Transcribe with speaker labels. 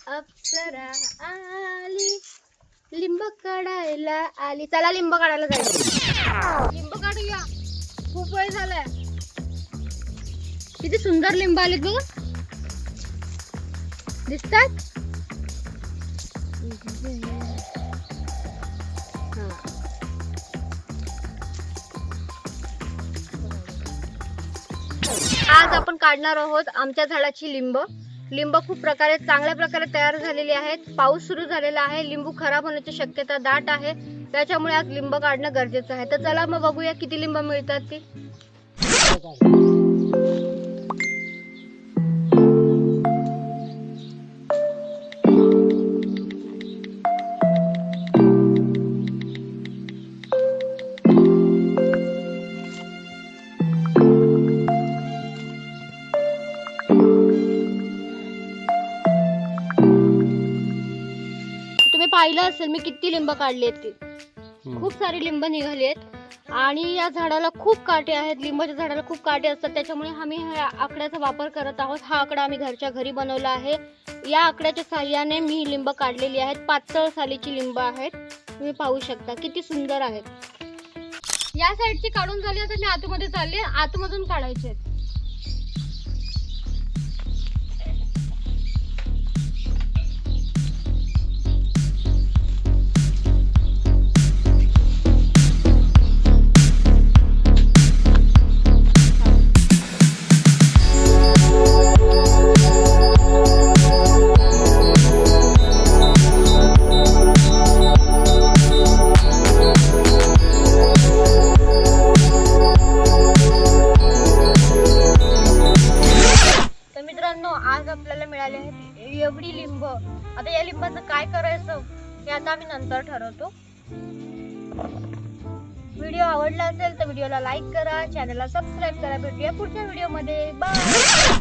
Speaker 1: अप्सरा आली, लिंब काढायला आली. चला लिंब काढायला जायचं. लिंब काढूया, खूप वेळ झालाय. किती सुंदर लिंब आलेत बघ, दिसतात. आज आपण काढणार आहोत आमच्या झाडाची लिंब. लिंब खूप प्रकारे चांगल्या प्रकारे तयार झालेली आहेत. पाऊस सुरू झालेला आहे, लिंबू खराब होण्याची शक्यता दाट आहे, त्याच्यामुळे आज लिंब काढणं गरजेचं आहे. तर चला मग बघूया किती लिंब मिळतात ती. तुम्ही पाहिलं असेल मी किती लिंब काढली आहेत ती. खूप सारी लिंब निघाली आहेत आणि या झाडाला खूप काटे आहेत. लिंबाच्या झाडाला खूप काटे असतात, त्याच्यामुळे आम्ही ह्या आकड्याचा वापर करत आहोत. हा आकडा आम्ही घरच्या घरी बनवला आहे. या आकड्याच्या साहाय्याने मी लिंब काढलेली आहेत. पातळ सालीची लिंब आहेत, तुम्ही पाहू शकता किती सुंदर आहेत. या साईडची काढून झाली, आता मी आतमध्ये चालले, आतमधून काढायचे आहेत. आज आपल्याला मिळाले आहेत एवढी लिंब. आता या लिंबाचं काय करायचं हे आता आम्ही नंतर ठरवतो. व्हिडिओ आवडला असेल तर व्हिडिओला लाईक करा, चॅनलला सबस्क्राईब करा. भेटूया पुढच्या व्हिडिओ मध्ये. बाय.